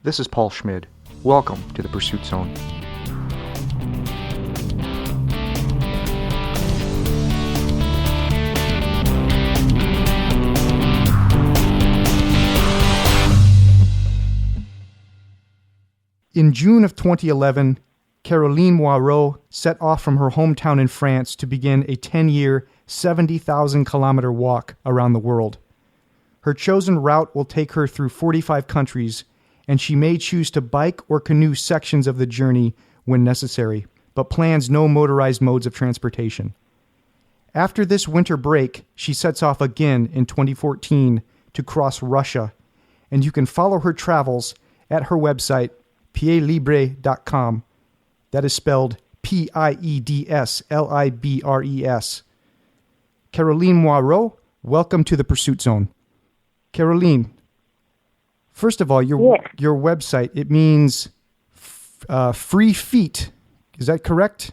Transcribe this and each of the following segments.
This is Paul Schmid. Welcome to the Pursuit Zone. In June of 2011, Caroline Moireaux set off from her hometown in France to begin a 10-year, 70,000-kilometer walk around the world. Her chosen route will take her through 45 countries, and she may choose to bike or canoe sections of the journey when necessary, but plans no motorized modes of transportation. After this winter break, she sets off again in 2014 to cross Russia, and you can follow her travels at her website, piedlibre.com. That is spelled Piedslibres. Caroline Moireaux, welcome to the Pursuit Zone. Caroline, first of all, your website, it means free feet. Is that correct?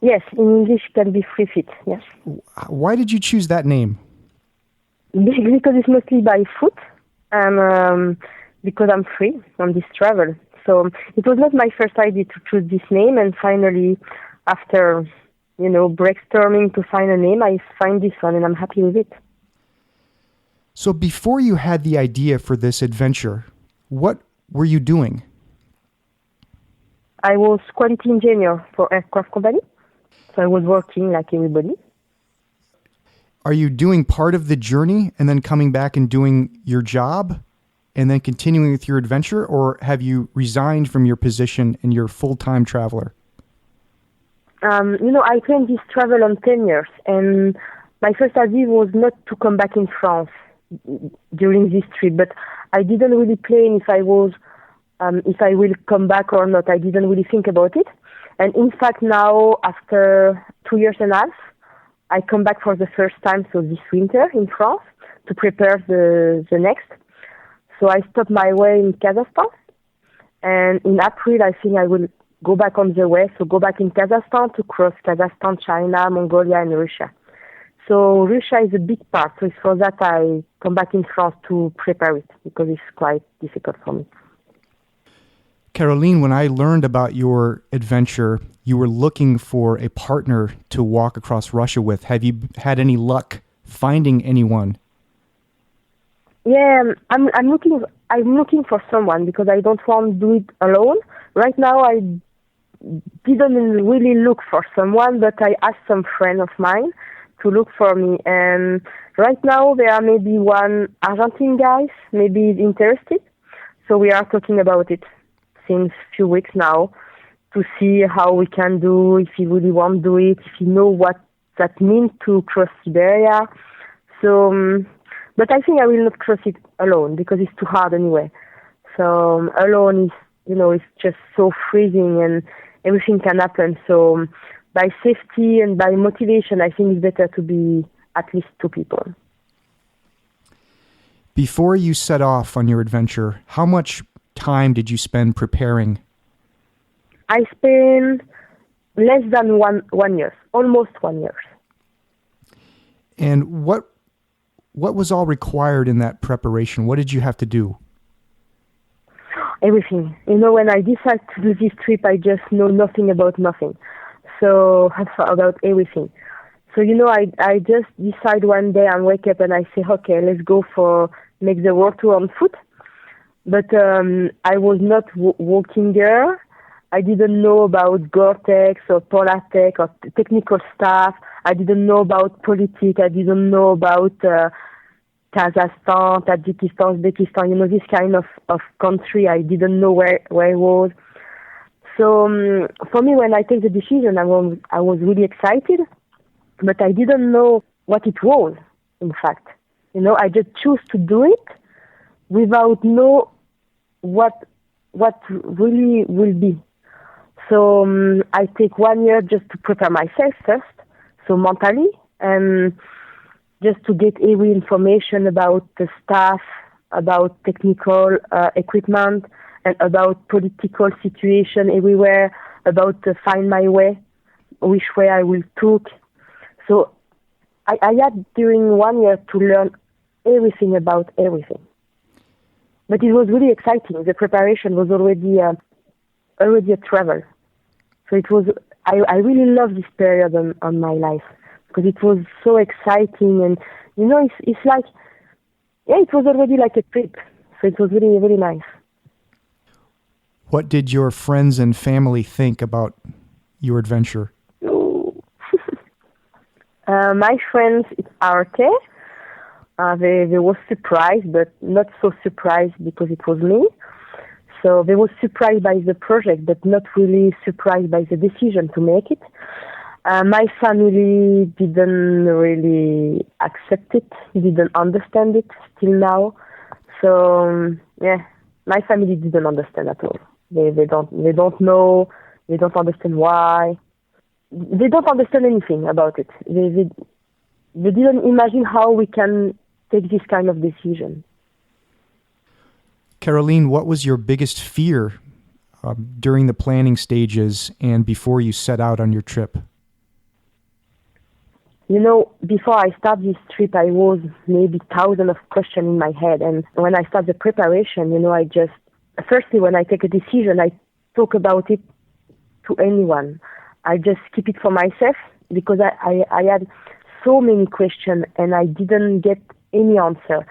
Yes, in English it can be free feet, yes. Why did you choose that name? Because it's mostly by foot, and because I'm free on this travel. So it was not my first idea to choose this name, and finally, after, brainstorming to find a name, I find this one, and I'm happy with it. So before you had the idea for this adventure, what were you doing? I was quality engineer for aircraft company, so I was working like everybody. Are you doing part of the journey and then coming back and doing your job and then continuing with your adventure, or have you resigned from your position and you're a full-time traveler? I planned this travel on 10 years, and my first idea was not to come back in France during this trip, but I didn't really plan if I will come back or not. I didn't really think about it. And in fact, now, after 2 years and a half, I come back for the first time, so this winter in France, to prepare the next. So I stopped my way in Kazakhstan, and in April, I think I will go back on the way, so go back in Kazakhstan to cross Kazakhstan, China, Mongolia, and Russia. So Russia is a big part, so it's for that I come back in France to prepare it, because it's quite difficult for me. Caroline, when I learned about your adventure, you were looking for a partner to walk across Russia with. Have you had any luck finding anyone? Yeah, I'm looking for someone, because I don't want to do it alone. Right now, I didn't really look for someone, but I asked some friend of mine to look for me. And right now, there are maybe one Argentine guy, maybe he's interested. So we are talking about it since a few weeks now to see how we can do, if he really want to do it, if he know what that means to cross Siberia. So, but I think I will not cross it alone, because it's too hard anyway. So alone is, it's just so freezing and everything can happen. So by safety and by motivation, I think it's better to be at least two people. Before you set off on your adventure, how much time did you spend preparing? I spent less than one year, almost 1 year. And what was all required in that preparation? What did you have to do? Everything. When I decided to do this trip, I just know nothing about nothing. So about everything. So, I just decide one day and wake up and I say, okay, let's go make the world tour on foot. But I was not walking there. I didn't know about Gore-Tex or Polartec or technical stuff. I didn't know about politics. I didn't know about Kazakhstan, Tajikistan, Uzbekistan, this kind of country. I didn't know where it was. So for me, when I take the decision, I was really excited, but I didn't know what it was, in fact. I just chose to do it without know what really will be. So I take 1 year just to prepare myself first, so mentally, and just to get every information about the staff, about technical equipment, and about political situation everywhere, about find my way, which way I will take. So I had during 1 year to learn everything about everything. But it was really exciting. The preparation was already a travel. So it was, I really loved this period on my life because it was so exciting, and it's like, it was already like a trip. So it was really, really nice. What did your friends and family think about your adventure? My friends are okay. They were surprised, but not so surprised because it was me. So they were surprised by the project, but not really surprised by the decision to make it. My family didn't really accept it, didn't understand it till now. So my family didn't understand at all. They don't know. They don't understand why. They don't understand anything about it. They didn't imagine how we can take this kind of decision. Caroline, what was your biggest fear during the planning stages and before you set out on your trip? Before I start this trip, I was maybe thousands of questions in my head. And when I start the preparation, firstly, when I take a decision, I talk about it to anyone. I just keep it for myself because I had so many questions and I didn't get any answer.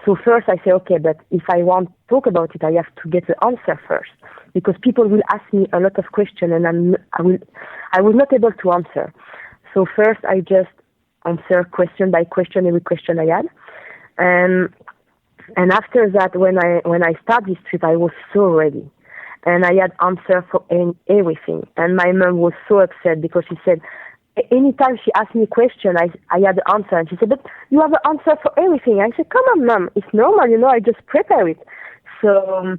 So first I say, okay, but if I want to talk about it, I have to get the answer first because people will ask me a lot of questions and I was not able to answer. So first I just answer question by question, every question I had. And after that, when I start this trip, I was so ready. And I had answer for everything. And my mom was so upset because she said, anytime she asked me a question, I had the answer. And she said, but you have an answer for everything. I said, come on, Mom, it's normal, I just prepare it. So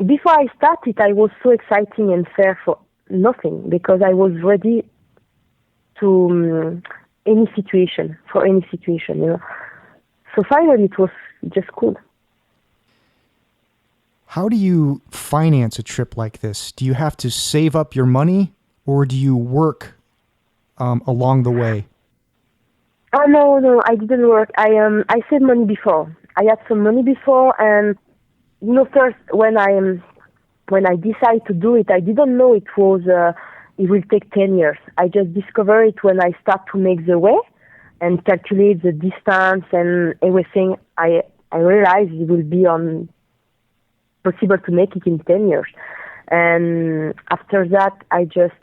before I started, I was so exciting and fair for nothing because I was ready to any situation. So finally, it was just cool. How do you finance a trip like this? Do you have to save up your money or do you work along the way? No, I didn't work. I saved money before. I had some money before, and first when I decided to do it, I didn't know it will take 10 years. I just discovered it when I start to make the way and calculate the distance and everything. I realized it will be possible to make it in 10 years. And after that, I just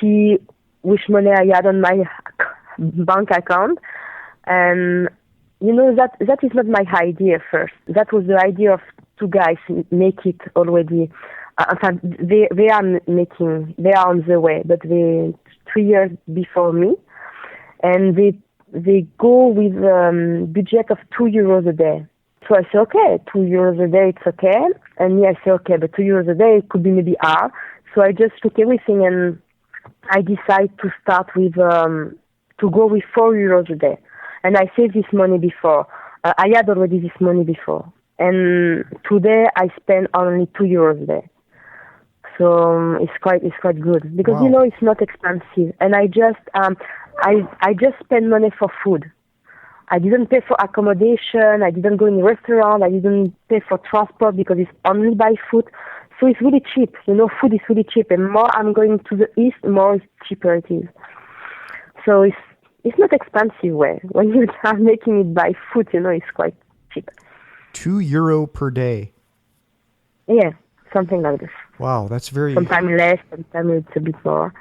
see which money I had on my bank account. And, that is not my idea first. That was the idea of two guys make it already. They are on the way, but they 3 years before me. And they go with a budget of €2 a day. So I say, okay, €2 a day, it's okay. And I say, okay, but €2 a day, it could be maybe hard. So I just took everything and I decide to start with, to go with €4 a day. And I saved this money before. I had already this money before. And today I spend only €2 a day. So it's quite good because, wow. It's not expensive. And I just spend money for food. I didn't pay for accommodation. I didn't go in a restaurant. I didn't pay for transport because it's only by foot. So it's really cheap. Food is really cheap. And more I'm going to the east, more it's cheaper it is. So it's not expensive way. When you are making it by foot, it's quite cheap. €2 per day. Yeah, something like this. Wow, that's very... Sometimes less, sometimes it's a bit more.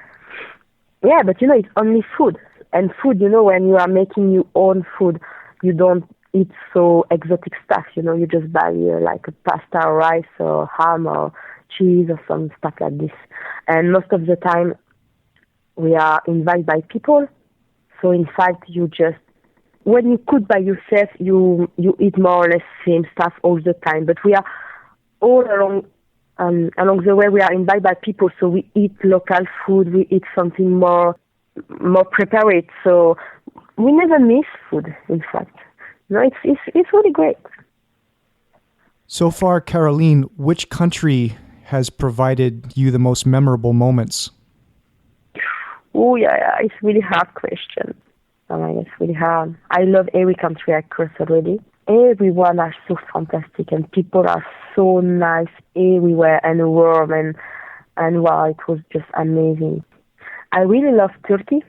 Yeah, but it's only food. And food, when you are making your own food, you don't eat so exotic stuff, you just buy like a pasta or rice or ham or cheese or some stuff like this. And most of the time, we are invited by people. So in fact, when you cook by yourself, you eat more or less same stuff all the time. But we are all along the way, we are invited by people. So we eat local food, we eat something more prepared. So we never miss food, in fact. It's really great. So far, Caroline, which country has provided you the most memorable moments? Yeah, it's really hard question. It's really hard. I love every country I cross already. everyone are so fantastic, and people are so nice everywhere and warm, and wow, it was just amazing. I really love Turkey,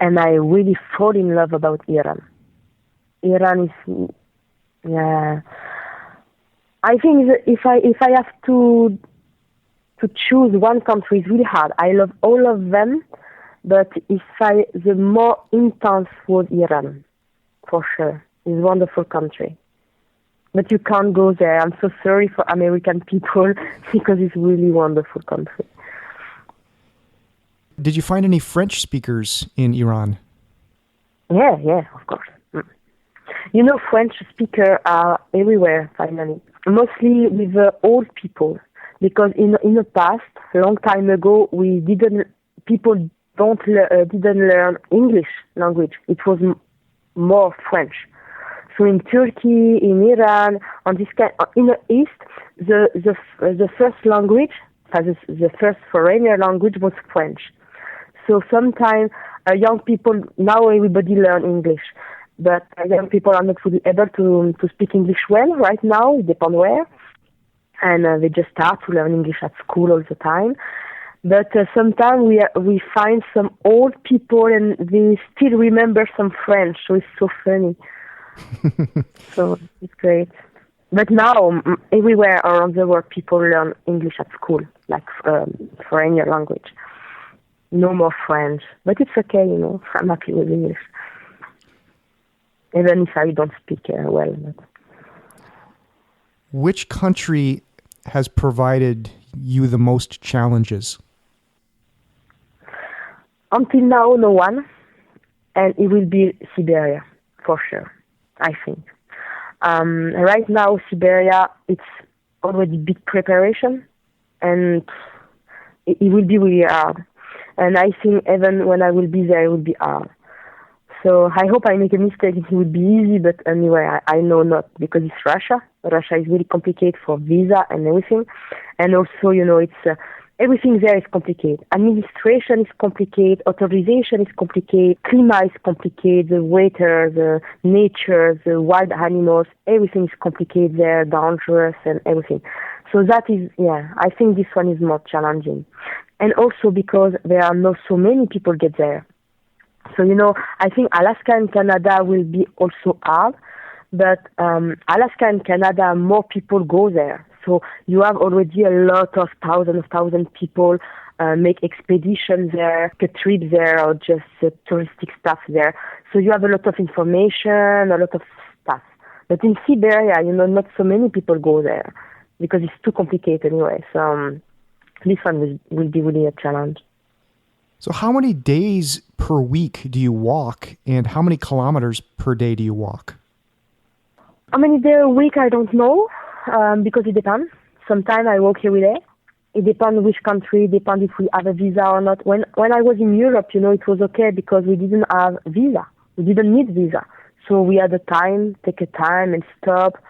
and I really fall in love about Iran. Iran is, yeah. I think if I have to choose one country, it's really hard. I love all of them, but the more intense was Iran, for sure. It's a wonderful country. But you can't go there. I'm so sorry for American people because it's a really wonderful country. Did you find any French speakers in Iran? Yeah, of course. You know, French speakers are everywhere, finally. Mostly with the old people. Because in the past, a long time ago, people didn't learn English language. It was more French. So in Turkey, in Iran, in the East, the first language, the first foreigner language was French. So sometimes young people, now everybody learn English, but young people are not fully able to speak English well right now, it depends where. And they just start to learn English at school all the time. But sometimes we find some old people and they still remember some French, so it's so funny. So it's great. But now, everywhere around the world, people learn English at school, like foreign language. No more French. But it's okay, I'm happy with English. Even if I don't speak well. But. Which country has provided you the most challenges? Until now, no one. And it will be Siberia, for sure, I think. Right now, Siberia, it's already big preparation. And it will be really hard. And I think even when I will be there, it will be hard. So I hope I make a mistake. It will be easy, but anyway, I know not, because it's Russia. Russia is really complicated for visa and everything. And also, it's everything there is complicated. Administration is complicated. Authorization is complicated. Climate is complicated. The weather, the nature, the wild animals, everything is complicated there, dangerous and everything. So that is, I think this one is more challenging. And also because there are not so many people get there. So, I think Alaska and Canada will be also hard, but Alaska and Canada, more people go there. So you have already a lot of thousands people make expeditions there, a trip there, or just touristic stuff there. So you have a lot of information, a lot of stuff. But in Siberia, not so many people go there because it's too complicated anyway. So this one will be really a challenge. So how many days per week do you walk, and how many kilometers per day do you walk? How many days a week, I don't know, because it depends. Sometimes I walk every day. It depends which country, it depends if we have a visa or not. When I was in Europe, it was okay because we didn't have visa. We didn't need visa. So we had take a time and stop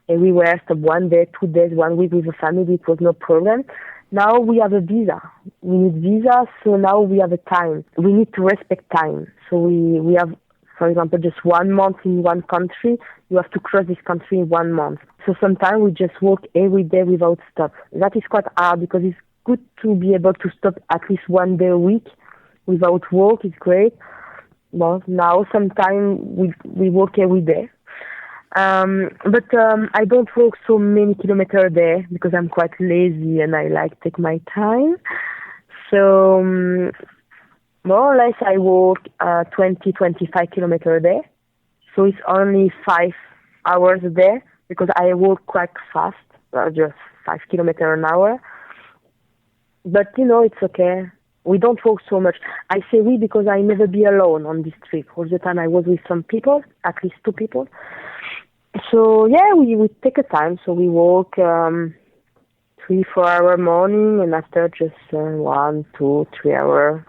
everywhere, stop 1 day, 2 days, 1 week with the family. It was no problem. Now we have a visa. We need visa, so now we have a time. We need to respect time. So we have, for example, just 1 month in one country. You have to cross this country in 1 month. So sometimes we just walk every day without stop. That is quite hard because it's good to be able to stop at least 1 day a week without walk. It's great. Well, now sometimes we walk every day. But I don't walk so many kilometers a day because I'm quite lazy and I like to take my time. So more or less I walk 20-25 kilometers a day. So it's only 5 hours a day because I walk quite fast, just 5 kilometers an hour. But it's okay. We don't walk so much. I say we because I never be alone on this trip. All the time I was with some people, at least 2 people. So we take a time. So we walk 3-4 hour morning, and after just 1, 2, 3 hour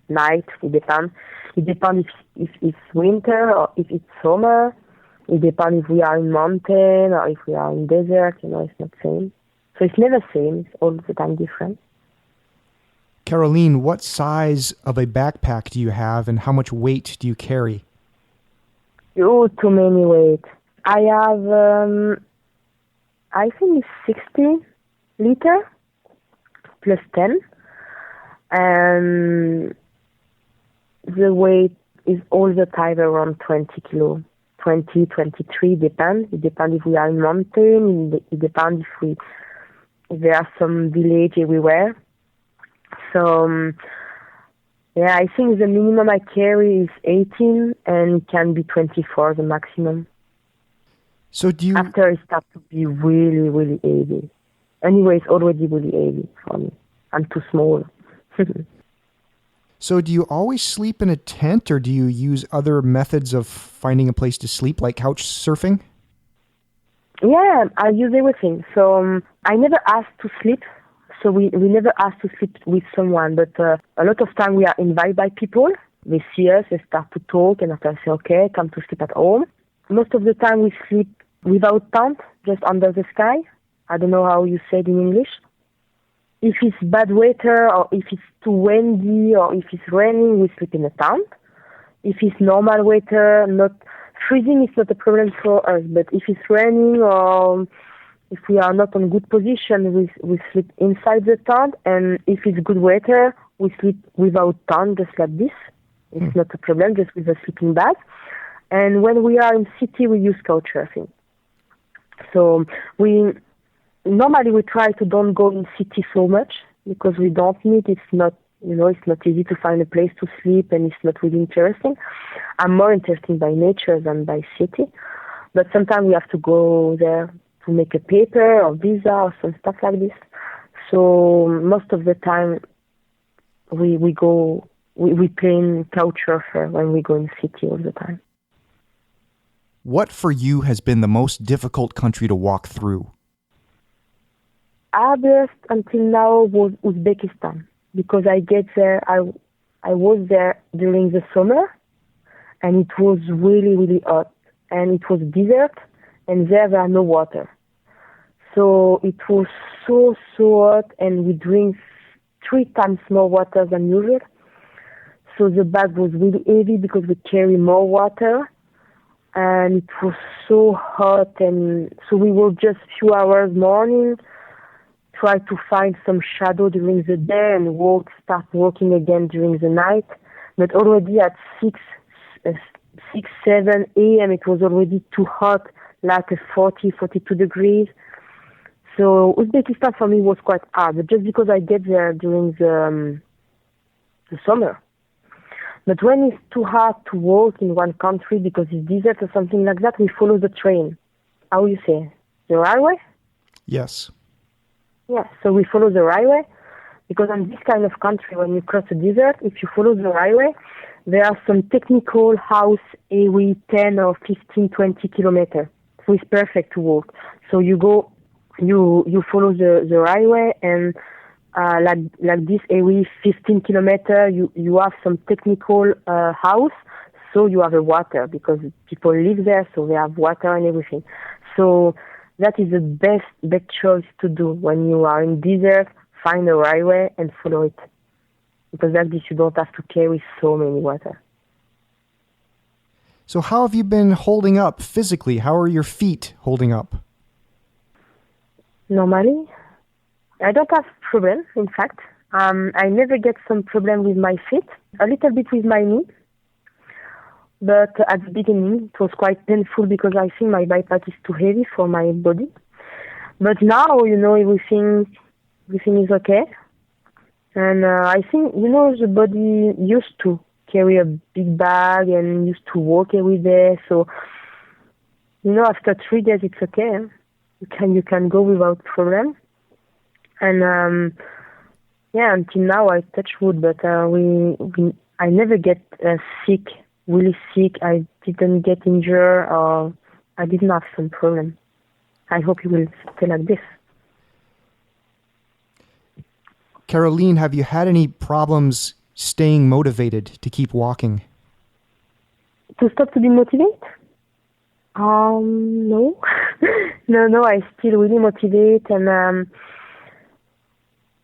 night. It depends. It depends if it's winter or if it's summer. It depends if we are in mountain or if we are in desert. It's not same. So it's never same. It's all the time different. Caroline, what size of a backpack do you have, and how much weight do you carry? Oh, too many weight. I have, I think it's 60 liter plus 10. And the weight is all the time around 20 kilo. 20, 23, depends. It depends if we are in mountain. It depends if there are some village everywhere. So, yeah, I think the minimum I carry is 18 and it can be 24, the maximum. So After it starts to be really, really heavy. Anyway, it's already really heavy for me. I'm too small. So do you always sleep in a tent, or do you use other methods of finding a place to sleep, like couch surfing? Yeah, I use everything. So I never asked to sleep. So we never asked to sleep with someone. But a lot of time we are invited by people. They see us, they start to talk, and after I say, okay, come to sleep at home. Most of the time we sleep without tent, just under the sky. I don't know how you say it in English. If it's bad weather, or if it's too windy, or if it's raining, we sleep in a tent. If it's normal weather, not freezing is not a problem for us. But if it's raining, or if we are not on good position, we sleep inside the tent. And if it's good weather, we sleep without tent, just like this. It's not a problem, just with a sleeping bag. And when we are in city, we use couch surfing. So normally we try to don't go in city so much because we don't need. It's not easy to find a place to sleep, and it's not really interesting. I'm more interested by nature than by city, but sometimes we have to go there to make a paper or visa or some stuff like this. So most of the time we play in couch surfer when we go in city all the time. What for you has been the most difficult country to walk through? Hardest until now was Uzbekistan, because I was there during the summer, and it was really, really hot, and it was desert, and there are no water. So it was so hot, and we drink 3 times more water than usual. So the bag was really heavy because we carry more water, and it was so hot, and so we were just few hours morning, try to find some shadow during the day and start walking again during the night. But already at 6, 7 a.m. it was already too hot, like 40, 42 degrees. So Uzbekistan for me was quite hard, but just because I get there during the summer. But when it's too hard to walk in one country because it's desert or something like that, we follow the train. How you say? The railway? Yes. Yeah, so we follow the railway, because in this kind of country, when you cross the desert, if you follow the railway, there are some technical house every 10 or 15, 20 kilometers. So it's perfect to walk. So you follow the railway, and like this every 15 kilometers, you have some technical house, so you have a water, because people live there, so they have water and everything. So that is the best choice to do when you are in desert. Find a railway and follow it, because like this you don't have to carry so many water. So how have you been holding up physically? How are your feet holding up? Normally, I don't have problems. In fact, I never get some problem with my feet. A little bit with my knee. But at the beginning, it was quite painful because I think my bypass is too heavy for my body. But now, everything is okay. And I think, the body used to carry a big bag and used to walk every day. So, after 3 days, it's okay. You can go without problem. And, until now, I touch wood, but I never get sick. Really sick. I didn't get injured, or I didn't have some problem. I hope it will stay like this. Caroline, have you had any problems staying motivated to keep walking? To stop to be motivated? No. No, I still really motivate, and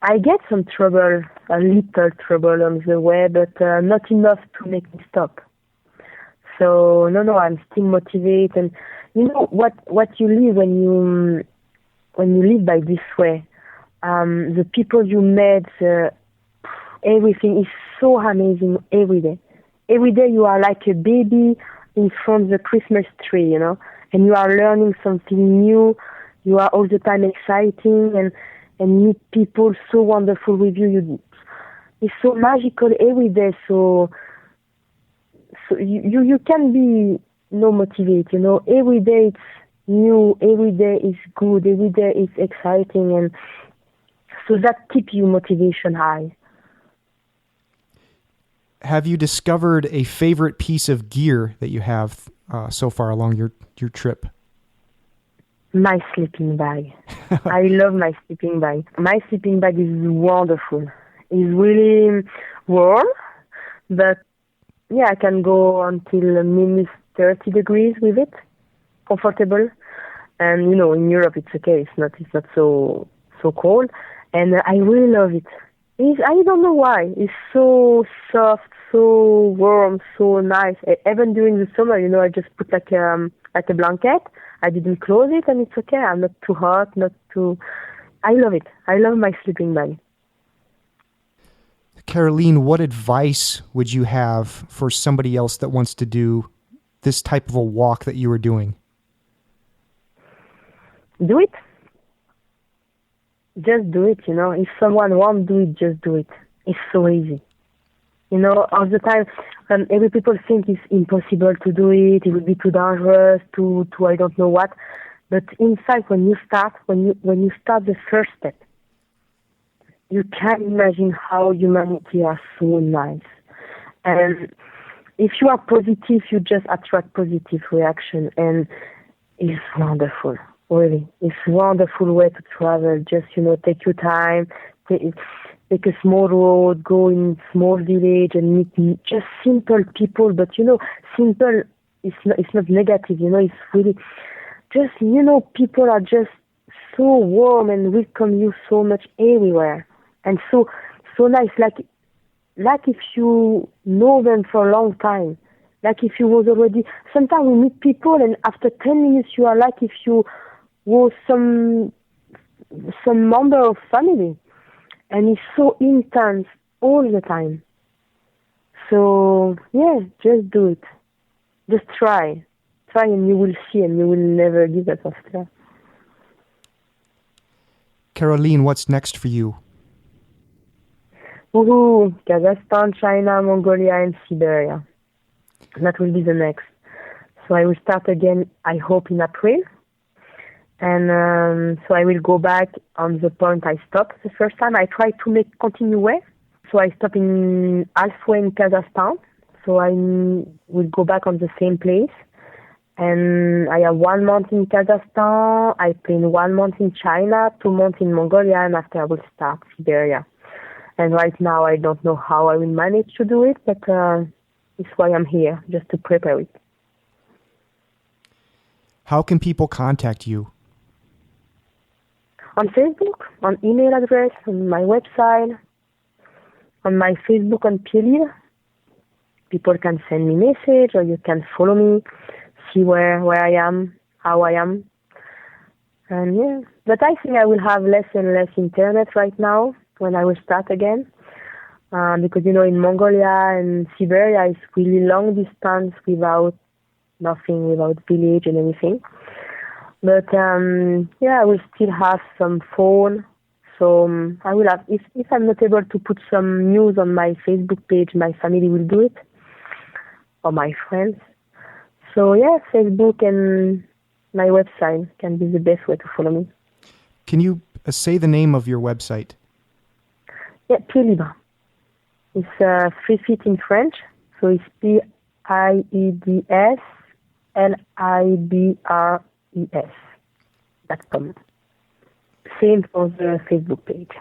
I get some trouble, a little trouble on the way, but not enough to make me stop. So, no, I'm still motivated. And, what you live when you live by this way. The people you met, everything is so amazing every day. Every day you are like a baby in front of the Christmas tree, and you are learning something new. You are all the time exciting and meet people so wonderful with you. It's so magical every day. So you can be motivated. Every day it's new. Every day is good. Every day is exciting, and so that keeps your motivation high. Have you discovered a favorite piece of gear that you have so far along your trip? My sleeping bag. I love my sleeping bag. My sleeping bag is wonderful. It's really warm, but I can go until minus 30 degrees with it, comfortable. And in Europe it's okay. It's not so cold, and I really love it. I don't know why. It's so soft, so warm, so nice. Even during the summer, I just put like a blanket. I didn't close it, and it's okay. I'm not too hot, not too... I love it. I love my sleeping bag. Caroline, what advice would you have for somebody else that wants to do this type of a walk that you were doing? Do it. Just do it, If someone won't do it, just do it. It's so easy. All the time, every people think it's impossible to do it. It will be too dangerous, to I don't know what. But in fact, when you start the first step, you can imagine how humanity are so nice. And if you are positive, you just attract positive reaction, and it's wonderful. Really, it's a wonderful way to travel. Just, take your time, take a small road, go in small village and meet just simple people. But, simple, it's not negative, it's really just, people are just so warm and welcome you so much everywhere. And so nice, like if you know them for a long time. Like if you was already, sometimes we meet people and after 10 minutes you are like if you was some member of family, and it's so intense all the time. So just do it. Just try, and you will see, and you will never give up after. Caroline, what's next for you? Kazakhstan, China, Mongolia, and Siberia. That will be the next. So I will start again, I hope, in April. And so I will go back on the point I stopped the first time. I tried to continue way. So I stopped halfway in Kazakhstan. So I will go back on the same place. And I have 1 month in Kazakhstan. I plan 1 month in China, 2 months in Mongolia, and after I will start Siberia. And right now I don't know how I will manage to do it, but it's why I'm here, just to prepare it. How can people contact you? On Facebook, on email address, on my website, on my Facebook on Pielid. People can send me message, or you can follow me, see where I am, how I am. And but I think I will have less and less internet right now when I will start again. Because, in Mongolia and Siberia, it's really long distance without nothing, without village and anything. But, I will still have some phone. So I will have, if I'm not able to put some news on my Facebook page, my family will do it, or my friends. So, Facebook and my website can be the best way to follow me. Can you say the name of your website? Pied Libre. It's 3 feet in French, so it's PIEDSLIBRES.com. Same for the Facebook page.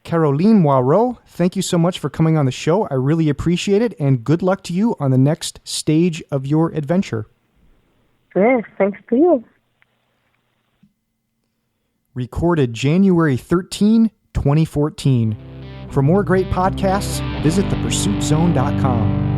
Caroline Moireaux, thank you so much for coming on the show. I really appreciate it, and good luck to you on the next stage of your adventure. Yes, thanks to you. Recorded January 13, 2014. For more great podcasts, visit thepursuitzone.com.